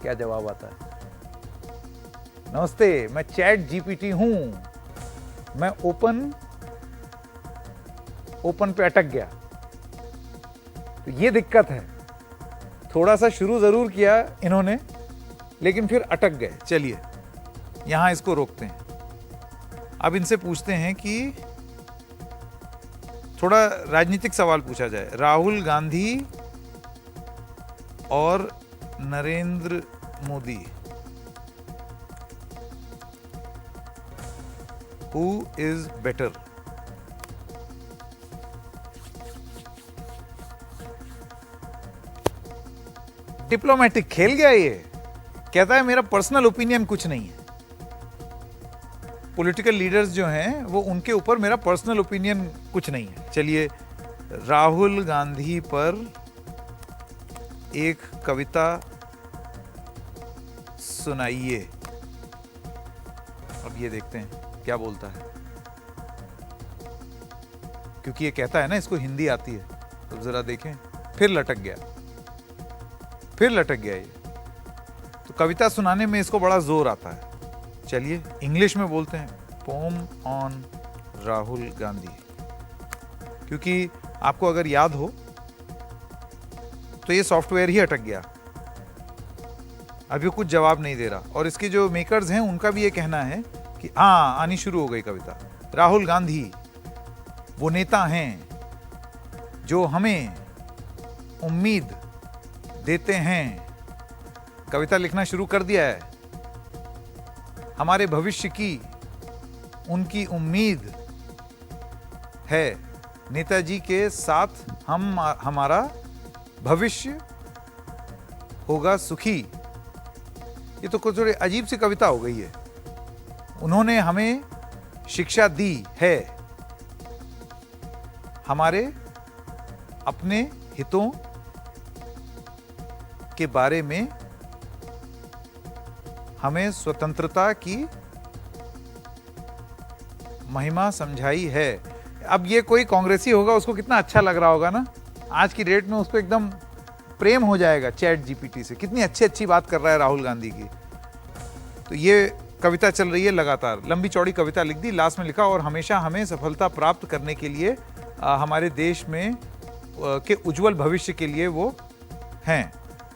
क्या जवाब आता है। नमस्ते, मैं चैट जीपीटी हूं, मैं ओपन पे अटक गया। तो ये दिक्कत है, थोड़ा सा शुरू जरूर किया इन्होंने, लेकिन फिर अटक गए। चलिए यहां इसको रोकते हैं। अब इनसे पूछते हैं कि थोड़ा राजनीतिक सवाल पूछा जाए। राहुल गांधी और Narendra Modi, who is better? Diplomatic खेल गया ये, कहता है मेरा पर्सनल ओपिनियन कुछ नहीं है। पॉलिटिकल लीडर्स जो हैं वो, उनके ऊपर मेरा पर्सनल ओपिनियन कुछ नहीं है। चलिए, राहुल गांधी पर एक कविता सुनाइए। अब ये देखते हैं क्या बोलता है, क्योंकि ये कहता है ना इसको हिंदी आती है। तो जरा देखें, फिर लटक गया ये। तो कविता सुनाने में इसको बड़ा जोर आता है। चलिए इंग्लिश में बोलते हैं, पोम ऑन राहुल गांधी। क्योंकि आपको अगर याद हो तो ये सॉफ्टवेयर ही अटक गया, अभी कुछ जवाब नहीं दे रहा। और इसके जो मेकर्स हैं उनका भी ये कहना है कि हाँ, आनी शुरू हो गई कविता। राहुल गांधी वो नेता हैं जो हमें उम्मीद देते हैं। कविता लिखना शुरू कर दिया है। हमारे भविष्य की उनकी उम्मीद है। नेताजी के साथ हमारा भविष्य होगा सुखी। ये तो कुछ थोड़ी अजीब सी कविता हो गई है। उन्होंने हमें शिक्षा दी है, हमारे अपने हितों के बारे में हमें स्वतंत्रता की महिमा समझाई है। अब ये कोई कांग्रेसी होगा, उसको कितना अच्छा लग रहा होगा ना। आज की डेट में उसको एकदम प्रेम हो जाएगा चैट जीपीटी से। कितनी अच्छी बात कर रहा है राहुल गांधी की। तो ये कविता चल रही है लगातार, लंबी चौड़ी कविता लिख दी। लास्ट में लिखा, और हमेशा हमें सफलता प्राप्त करने के लिए हमारे देश में के उज्जवल भविष्य के लिए वो हैं।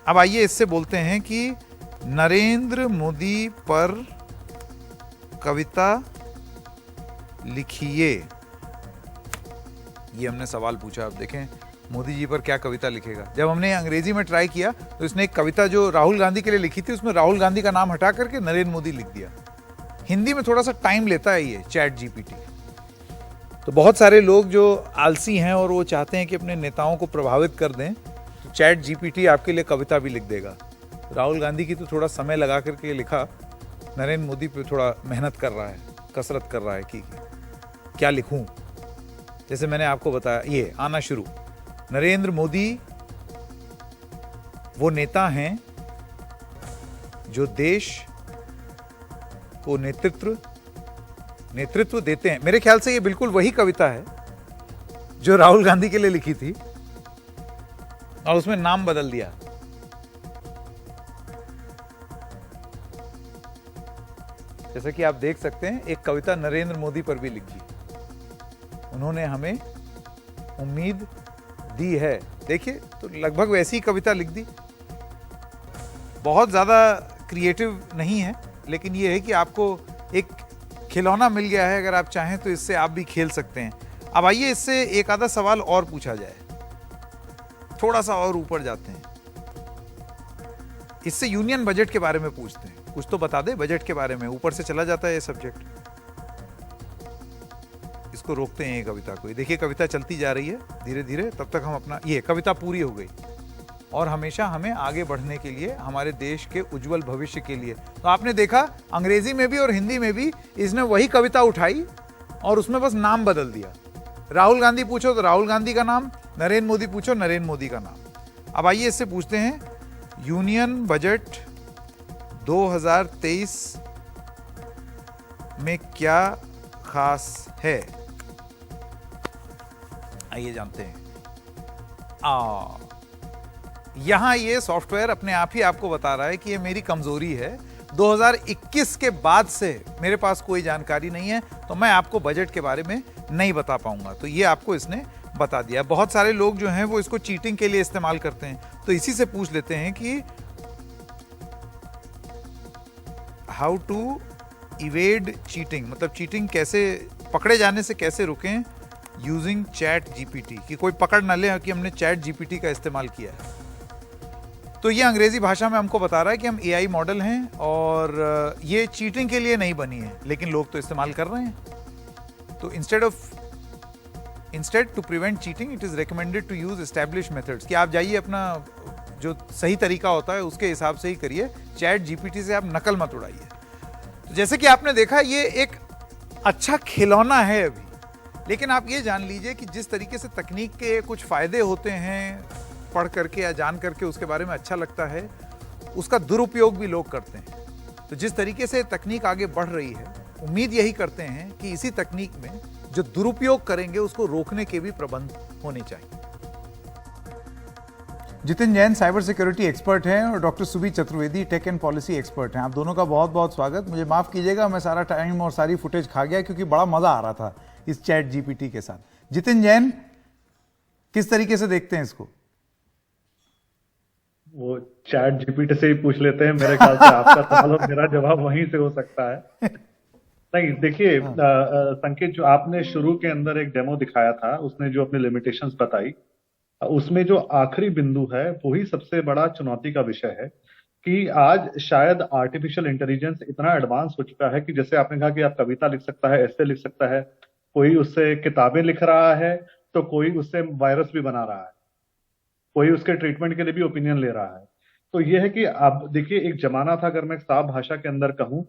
अब आइए इससे बोलते हैं कि नरेंद्र मोदी पर कविता लिखिए। ये हमने सवाल पूछा। अब देखें मोदी जी पर क्या कविता लिखेगा। जब हमने अंग्रेजी में ट्राई किया तो इसने एक कविता जो राहुल गांधी के लिए लिखी थी, उसमें राहुल गांधी का नाम हटा करके नरेंद्र मोदी लिख दिया। हिंदी में थोड़ा सा टाइम लेता है ये चैट जीपीटी। तो बहुत सारे लोग जो आलसी हैं और वो चाहते हैं कि अपने नेताओं को प्रभावित कर दें, तो चैट जीपीटी आपके लिए कविता भी लिख देगा। राहुल गांधी की तो थोड़ा समय लगा करके लिखा, नरेंद्र मोदी पे थोड़ा मेहनत कर रहा है, कसरत कर रहा है कि क्या लिखूं। जैसे मैंने आपको बताया, ये आना शुरू। नरेंद्र मोदी वो नेता हैं जो देश को नेतृत्व देते हैं। मेरे ख्याल से ये बिल्कुल वही कविता है जो राहुल गांधी के लिए लिखी थी और उसमें नाम बदल दिया। जैसा कि आप देख सकते हैं, एक कविता नरेंद्र मोदी पर भी लिख दी। उन्होंने हमें उम्मीद दी है। देखिए, तो लगभग वैसी ही कविता लिख दी। बहुत ज्यादा क्रिएटिव नहीं है, लेकिन यह है कि आपको एक खिलौना मिल गया है। अगर आप चाहें तो इससे आप भी खेल सकते हैं। अब आइए इससे एक आधा सवाल और पूछा जाए, थोड़ा सा और ऊपर जाते हैं। इससे यूनियन बजट के बारे में पूछते हैं। कुछ तो बता दे बजट के बारे में। ऊपर से चला जाता है ये सब्जेक्ट। इसको रोकते हैं ये कविता को। देखिए कविता चलती जा रही है धीरे धीरे, तब तक हम अपना, ये कविता पूरी हो गई। और हमेशा हमें आगे बढ़ने के लिए, हमारे देश के उज्जवल भविष्य के लिए। तो आपने देखा अंग्रेजी में भी और हिंदी में भी इसने वही कविता उठाई और उसमें बस नाम बदल दिया। राहुल गांधी पूछो तो राहुल गांधी का नाम, नरेंद्र मोदी पूछो नरेंद्र मोदी का नाम। अब आइए इससे पूछते हैं, यूनियन बजट 2023 में क्या खास है, आइए जानते हैं। यहां ये सॉफ्टवेयर अपने आप ही आपको बता रहा है कि ये मेरी कमजोरी है। 2021 के बाद से मेरे पास कोई जानकारी नहीं है, तो मैं आपको बजट के बारे में नहीं बता पाऊंगा। तो ये आपको इसने बता दिया। बहुत सारे लोग जो हैं वो इसको चीटिंग के लिए इस्तेमाल करते हैं, तो इसी से पूछ लेते हैं कि हाउ टू इवेड चीटिंग, मतलब चीटिंग कैसे, पकड़े जाने से कैसे रुकें यूजिंग चैट जीपीटी, कि कोई पकड़ ना ले कि हमने चैट जीपीटी का इस्तेमाल किया है। तो ये अंग्रेजी भाषा में हमको बता रहा है कि हम एआई मॉडल हैं और ये चीटिंग के लिए नहीं बनी है, लेकिन लोग तो इस्तेमाल कर रहे हैं। तो instead to prevent cheating it is recommended to use establish methods, कि आप जाइए अपना जो सही तरीका होता है उसके हिसाब से ही करिए, चैट जीपीटी से आप नकल मत उड़ाइए। तो जैसे कि आपने देखा ये एक अच्छा खिलौना है अभी, लेकिन आप ये जान लीजिए कि जिस तरीके से तकनीक के कुछ फायदे होते हैं, पढ़ करके या जान करके उसके बारे में अच्छा लगता है, उसका दुरुपयोग भी लोग करते हैं। तो जिस तरीके से तकनीक आगे बढ़ रही है, उम्मीद यही करते हैं कि इसी तकनीक में जो दुरुपयोग करेंगे उसको रोकने के भी प्रबंध होने चाहिए। Jitin Jain cyber security expert हैं और doctor Subi Chaturvedi tech and policy expert हैं। आप दोनों का बहुत बहुत स्वागत। मुझे माफ कीजिएगा, मैं सारा टाइम और सारी फुटेज खा गया क्योंकि बड़ा मजा आ रहा था इस चैट जीपीटी के साथ। जितिन जैन, किस तरीके से देखते हैं इसको? वो चैट जीपीटी से ही पूछ लेते हैं, मेरे ख्याल से आपका सवाल और मेरा जवाब वहीं से हो सकता है। नहीं, देखिए संकेत, जो आपने शुरू के अंदर एक डेमो दिखाया था, उसने जो अपनी लिमिटेशंस बताई, उसमें जो आखिरी बिंदु है वही सबसे बड़ा चुनौती का विषय है कि आज शायद आर्टिफिशियल इंटेलिजेंस इतना एडवांस हो चुका है कि जैसे आपने कहा कि आप कविता लिख सकता है, एस्से लिख सकता है, कोई उससे किताबें लिख रहा है, तो कोई उससे वायरस भी बना रहा है, कोई उसके ट्रीटमेंट के लिए भी ओपिनियन ले रहा है। तो ये है कि अब देखिए, एक जमाना था, अगर मैं साफ भाषा के अंदर कहूं,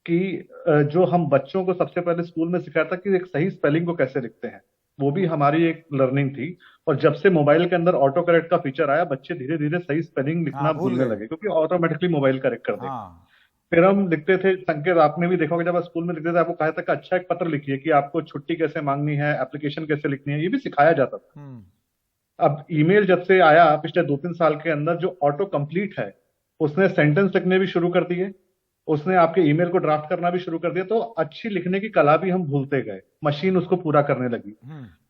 कि जो हम बच्चों को सबसे पहले स्कूल में सिखाया था कि एक सही स्पेलिंग को कैसे लिखते हैं, वो भी हमारी एक लर्निंग थी। और जब से मोबाइल के अंदर ऑटो करेक्ट का फीचर आया, बच्चे धीरे धीरे सही स्पेलिंग लिखना भूलने लगे, क्योंकि ऑटोमेटिकली मोबाइल करेक्ट कर देगा। फिर हम लिखते थे, संकेत आपने भी देखा होगा, जब आप स्कूल में लिखते थे, आपको कहा था कि अच्छा एक पत्र लिखिए कि आपको छुट्टी कैसे मांगनी है, एप्लीकेशन कैसे लिखनी है, ये भी सिखाया जाता था। अब ईमेल जब से आया पिछले 2-3 साल के अंदर, जो ऑटो कंप्लीट है उसने सेंटेंस लिखने भी शुरू कर दिए, उसने आपके ईमेल को ड्राफ्ट करना भी शुरू कर दिया। तो अच्छी लिखने की कला भी हम भूलते गए, मशीन उसको पूरा करने लगी।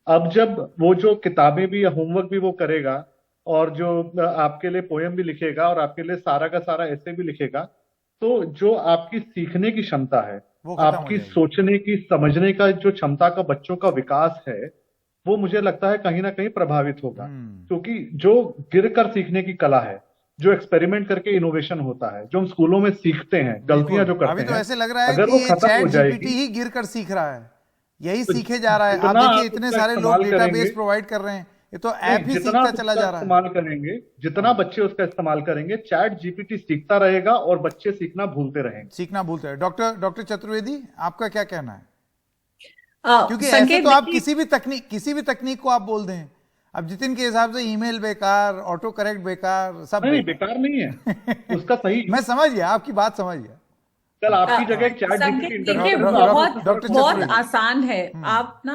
अब जब वो जो किताबें भी या होमवर्क भी वो करेगा, और जो आपके लिए पोएम भी लिखेगा, और आपके लिए सारा का सारा ऐसे भी लिखेगा, तो जो आपकी सीखने की क्षमता है, आपकी सोचने की, समझने का जो क्षमता का बच्चों का विकास है, वो मुझे लगता है कहीं ना कहीं प्रभावित होगा। क्योंकि जो गिर कर सीखने की कला है, जो एक्सपेरिमेंट करके इनोवेशन होता है, जो हम स्कूलों में सीखते हैं, गलतियां जो करते हैं, अभी तो ऐसे लग रहा है अगर कि वो खत्म हो जाएगी, ही गिर कर सीख रहा है, यही सीखे जा रहा है। आप देखिए, इतने सारे लोग डेटाबेस प्रोवाइड कर रहे हैं, ये तो ऐप ही सीखता चला जा रहा है। इस्तेमाल करेंगे, जितना बच्चे उसका इस्तेमाल करेंगे, चैट जीपीटी सीखता रहेगा और बच्चे सीखना भूलते रहेंगे। डॉक्टर चतुर्वेदी, आपका क्या कहना है? क्योंकि ऐसे तो आप किसी भी तकनीक को आप बोल दें। अब जितिन के हिसाब से ईमेल बेकार, ऑटो करेक्ट बेकार, सब नहीं, बेकार नहीं है उसका सही। मैं समझ गया, आपकी बात समझ गया। कल आपकी जगह चैट जीपीटी देखिए, बहुत आसान है। आप ना,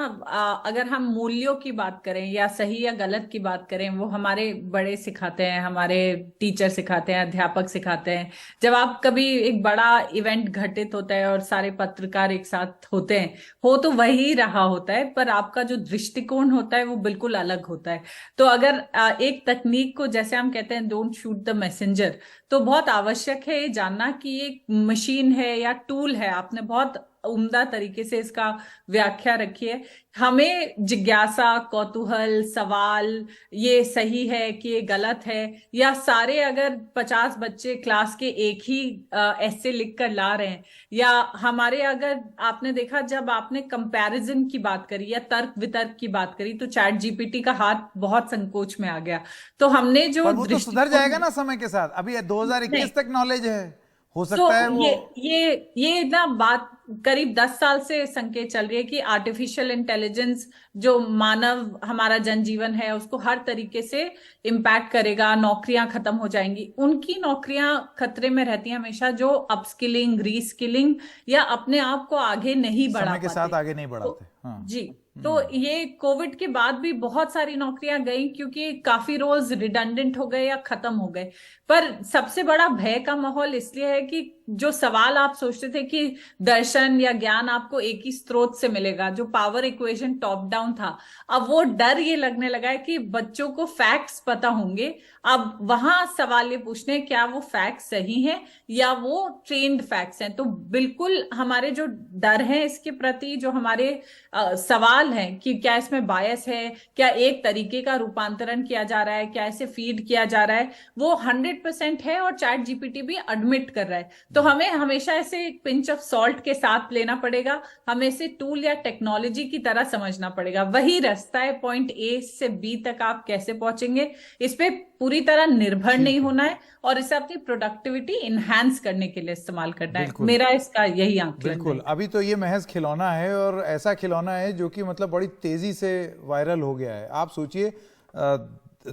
अगर हम मूल्यों की बात करें या सही या गलत की बात करें, वो हमारे बड़े सिखाते हैं, हमारे टीचर सिखाते हैं, अध्यापक सिखाते हैं। जब आप कभी एक बड़ा इवेंट घटित होता है और सारे पत्रकार एक साथ होते हैं, हो तो वही रहा होता है, पर आपका जो दृष्टिकोण होता है वो बिल्कुल अलग होता है। तो अगर एक तकनीक को, जैसे हम कहते हैं डोंट शूट द मैसेंजर, तो बहुत आवश्यक है ये जानना कि एक मशीन है या टूल है, आपने बहुत उम्दा तरीके से इसका व्याख्या रखी है। हमें जिज्ञासा, कौतूहल, सवाल, ये सही है कि ये गलत है, या सारे अगर 50 बच्चे क्लास के एक ही ऐसे लिख कर ला रहे हैं, या हमारे अगर आपने देखा जब आपने कंपैरिजन की बात करी या तर्क वितर्क की बात करी तो चैट जीपीटी का हाथ बहुत संकोच में आ गया। तो हमने जो पर वो तो सुधर जाएगा ना समय के साथ, अभी 2021 तक नॉलेज है, हो सकता तो है वो ये ना बात करीब 10 साल से संकेत चल रही है कि आर्टिफिशियल इंटेलिजेंस जो मानव हमारा जनजीवन है उसको हर तरीके से इम्पैक्ट करेगा, नौकरियां खत्म हो जाएंगी। उनकी नौकरियां खतरे में रहती हैं हमेशा जो अपस्किलिंग, रीस्किलिंग या अपने आप को आगे नहीं बढ़ा समय के पाते। साथ आगे नहीं बढ़ाते। हाँ। जी, तो ये कोविड के बाद भी बहुत सारी नौकरियां गई क्योंकि काफी रोल्स रिडंडेंट हो गए या खत्म हो गए। पर सबसे बड़ा भय का माहौल इसलिए है कि जो सवाल आप सोचते थे कि दर्शन या ज्ञान आपको एक ही स्रोत से मिलेगा, जो पावर इक्वेशन टॉप डाउन था, अब वो डर ये लगने लगा है कि बच्चों को फैक्ट्स पता होंगे। अब वहां सवाल ये पूछने हैं क्या वो फैक्ट्स सही हैं या वो ट्रेंड फैक्ट्स हैं। तो बिल्कुल हमारे जो डर है इसके प्रति, जो हमारे सवाल हैं कि क्या इसमें बायस है, क्या एक तरीके का रूपांतरण किया जा रहा है, क्या इसे फीड किया जा रहा है, वो 100% है और चैट जीपीटी भी एडमिट कर रहा है। तो हमें हमेशा इसे एक पिंच ऑफ सॉल्ट के साथ लेना पड़ेगा, हमें इसे टूल या टेक्नोलॉजी की तरह समझना पड़ेगा। वही रास्ता है, पॉइंट ए से बी तक आप कैसे पहुंचेंगे इस पे पूरी तरह निर्भर नहीं होना है और इसे अपनी प्रोडक्टिविटी इनहैंस करने के लिए इस्तेमाल करना है। मेरा इसका यही आंकलन है। बिल्कुल, अभी तो ये महज खिलौना है और ऐसा खिलौना है जो कि मतलब बड़ी तेजी से वायरल हो गया है। आप सोचिए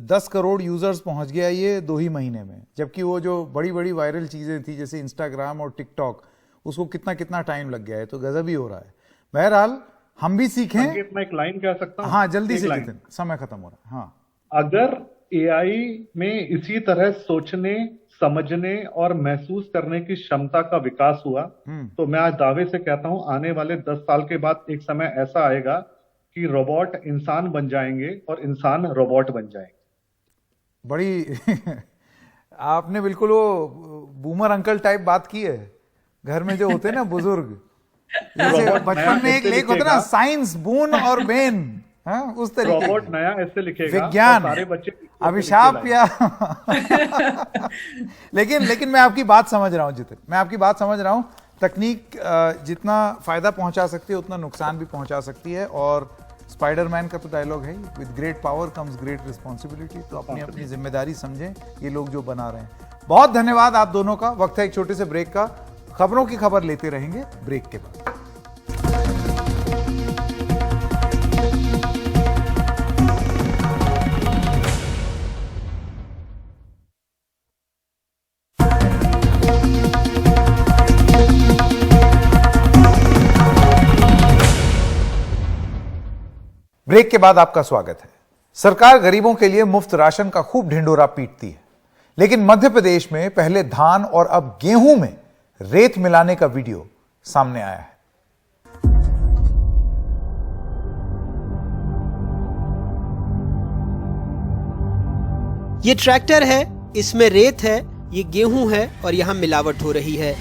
10 करोड़ यूजर्स पहुंच गया ये 2 ही महीने में, जबकि वो जो बड़ी बड़ी वायरल चीजें थी जैसे इंस्टाग्राम और टिकटॉक, उसको कितना कितना टाइम लग गया है। तो गजब ही हो रहा है। बहरहाल हम भी सीखें। मैं एक लाइन कह सकता हूं? हाँ, जल्दी से नितिन, समय खत्म हो रहा है। हाँ, अगर एआई में इसी तरह सोचने, समझने और महसूस करने की क्षमता का विकास हुआ तो मैं आज दावे से कहता हूं आने वाले 10 साल के बाद एक समय ऐसा आएगा कि रोबोट इंसान बन जाएंगे और इंसान रोबोट बन जाएंगे। बड़ी आपने बिल्कुल वो बूमर अंकल टाइप बात की है। घर में जो होते हैं ना बुजुर्ग, जैसे बचपन में एक लेख होता है ना, साइंस बून और बेन, हाँ, उस तरीके रोबोट नया ऐसे लिखेगा, विज्ञान, सारे बच्चे अभिशाप या लेकिन मैं आपकी बात समझ रहा हूं जितिन, मैं आपकी बात समझ रहा हूं। तकनीक जितना फायदा पहुंचा सकती है उतना नुकसान भी पहुंचा सकती है, और स्पाइडरमैन का तो डायलॉग है, with great power comes great responsibility. तो अपनी अपनी जिम्मेदारी समझें ये लोग जो बना रहे हैं। बहुत धन्यवाद आप दोनों का। वक्त है एक छोटे से ब्रेक का। खबरों की खबर लेते रहेंगे ब्रेक के बाद। ब्रेक के बाद आपका स्वागत है। सरकार गरीबों के लिए मुफ्त राशन का खूब ढिंडोरा पीटती है, लेकिन मध्य प्रदेश में पहले धान और अब गेहूं में रेत मिलाने का वीडियो सामने आया है। ये ट्रैक्टर है, इसमें रेत है, ये गेहूं है और यहां मिलावट हो रही है।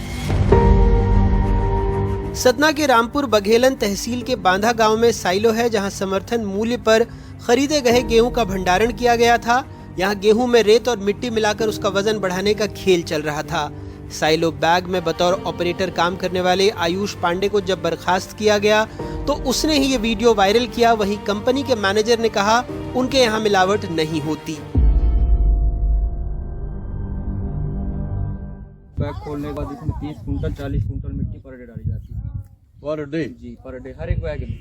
सतना के रामपुर बघेलन तहसील के बांधा गांव में साइलो है, जहां समर्थन मूल्य पर खरीदे गए गेहूं का भंडारण किया गया था। यहां गेहूं में रेत और मिट्टी मिलाकर उसका वजन बढ़ाने का खेल चल रहा था। साइलो बैग में बतौर ऑपरेटर काम करने वाले आयुष पांडे को जब बर्खास्त किया गया तो उसने ही ये वीडियो वायरल किया। वहीं कंपनी के मैनेजर ने कहा उनके यहाँ मिलावट नहीं होती। बैग खोलने के बाद इसमें 30 कुंटल 40 कुंटल मिट्टी पर डे डाली जाती है। Per day? जी, पर डे, हर एक बैग में।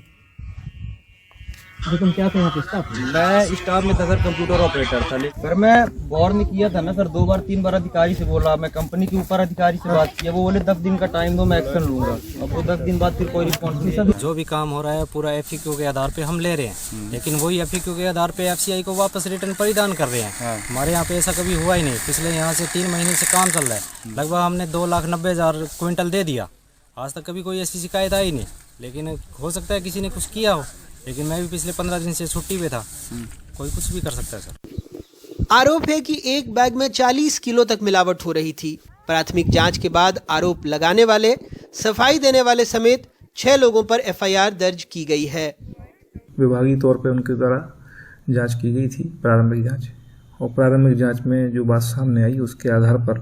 तुम क्या थे यहाँ पे स्टाफ? मैं स्टाफ में था सर, कंप्यूटर ऑपरेटर था। सर मैं गौर में किया था ना सर, 2 बार 3 बार अधिकारी से बोला, मैं कंपनी के ऊपर अधिकारी से बात किया, वो बोले 10 दिन का टाइम दो, मैं एक्शन लूंगा। अब वो 10 दिन बाद फिर कोई रिस्पॉन्स नहीं। सर जो भी काम हो रहा है पूरा FAQ के आधार पे हम ले रहे हैं, लेकिन वही FAQ के आधार पे FCI को वापस रिटर्न परिधान कर रहे हैं। हमारे यहाँ पे ऐसा कभी हुआ ही नहीं। पिछले यहाँ से 3 महीने से काम चल रहा है, लगभग हमने 2,90,000 क्विंटल दे दिया। आज तक कभी कोई ऐसी शिकायत आई नहीं, लेकिन हो सकता है किसी ने कुछ किया हो। लेकिन मैं भी पिछले 15 दिन से छुट्टी पे था, कोई कुछ भी कर सकता है सर। आरोप है कि एक बैग में 40 किलो तक मिलावट हो रही थी। प्राथमिक जांच के बाद आरोप लगाने वाले, सफाई देने वाले समेत 6 लोगों पर एफआईआर दर्ज की गई है। विभागीय तौर पर उनके द्वारा जांच की गई थी, प्रारंभिक जांच, और प्रारंभिक जांच में जो बात सामने आई उसके आधार पर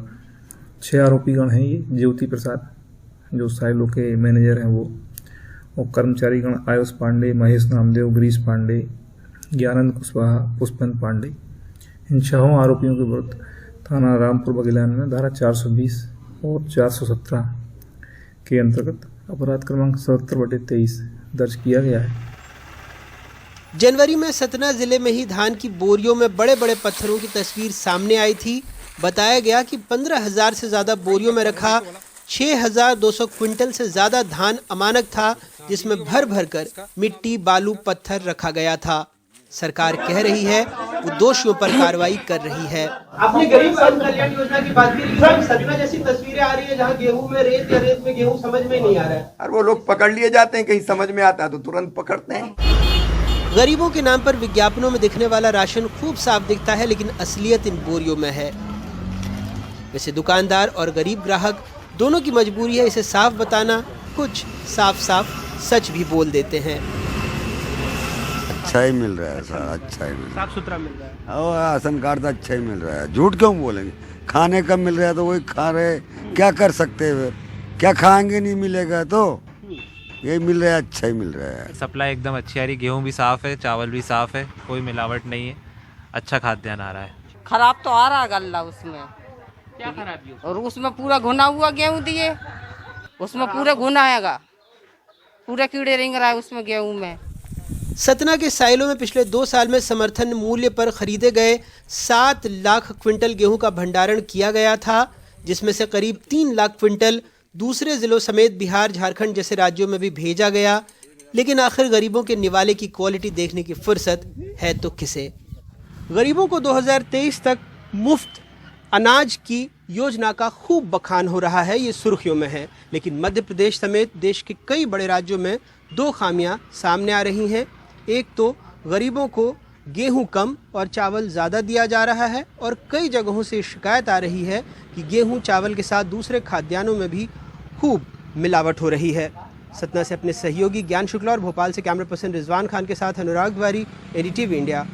6 आरोपीगण हैं। ये ज्योति प्रसाद जो साइलो के मैनेजर हैं वो, और कर्मचारीगण आयुष पांडे, महेश नामदेव, गिरीश पांडे, ज्ञानंद कुशवाहा, पुष्पन पांडे, इन 6 आरोपियों के विरुद्ध थाना रामपुर बघेलान में धारा 420 और 417 के अंतर्गत अपराध क्रमांक 77/23 दर्ज किया गया है। जनवरी में सतना जिले में ही धान की बोरियों में बड़े बड़े पत्थरों की तस्वीर सामने आई थी। बताया गया कि 15,000 से ज्यादा बोरियों में रखा 6,200 क्विंटल से ज्यादा धान अमानक था, जिसमें भर भर कर मिट्टी, बालू, पत्थर रखा गया था। सरकार कह रही है वो दोषियों पर कार्रवाई कर रही है। आपने गरीब कल्याण योजना की बात की, लेकिन सतना जैसी तस्वीरें आ रही है जहाँ गेहूं में रेत या रेत में गेहूं समझ में नहीं आ रहा है। और वो लोग पकड़ लिए जाते हैं, कहीं समझ में आता है तो तुरंत पकड़ते हैं। गरीबों के नाम पर विज्ञापनों में दिखने वाला राशन खूब साफ दिखता है, लेकिन असलियत इन बोरियों में है। वैसे दुकानदार और गरीब ग्राहक दोनों की मजबूरी है इसे साफ बताना। कुछ साफ साफ सच भी बोल देते हैं। अच्छा ही मिल रहा है सर, अच्छा ही मिल रहा है, साफ सुथरा मिल रहा है और राशन कार्ड तो अच्छा ही मिल रहा है। झूठ क्यों बोलेंगे, खाने का मिल रहा है तो वही खा रहे, क्या कर सकते हैं, क्या खाएंगे, नहीं मिलेगा तो यही मिल रहा है, अच्छा ही मिल रहा है। सप्लाई एकदम अच्छी आ रही, गेहूं भी साफ है, चावल भी साफ है, कोई मिलावट नहीं है, अच्छा खाद्यान्न आ रहा है। खराब तो आ रहा है गल्ला, उसमें क्या खराबी है? और उसमें पूरा घुना हुआ गेहूं दिए, उसमें पूरे घुना आएगा, पूरे कीड़े रेंग रहा है उसमें गेहूं में। सतना के साइलों में पिछले 2 साल में समर्थन मूल्य पर खरीदे गए 7 लाख क्विंटल गेहूं का भंडारण किया गया था, जिसमें से करीब 3 लाख क्विंटल दूसरे जिलों समेत बिहार, झारखंड जैसे राज्यों में भी भेजा गया। लेकिन आखिर गरीबों के निवाले की क्वालिटी देखने की फुर्सत है तो किसे। गरीबों को 2023 तक मुफ्त अनाज की योजना का खूब बखान हो रहा है, ये सुर्खियों में है। लेकिन मध्य प्रदेश समेत देश के कई बड़े राज्यों में 2 खामियां सामने आ रही हैं। एक तो गरीबों को गेहूं कम और चावल ज़्यादा दिया जा रहा है, और कई जगहों से शिकायत आ रही है कि गेहूं चावल के साथ दूसरे खाद्यान्नों में भी खूब मिलावट हो रही है। सतना से अपने सहयोगी ज्ञान शुक्ला और भोपाल से कैमरा पर्सन रिजवान खान के साथ अनुराग तिवारी, एनडीटीवी इंडिया।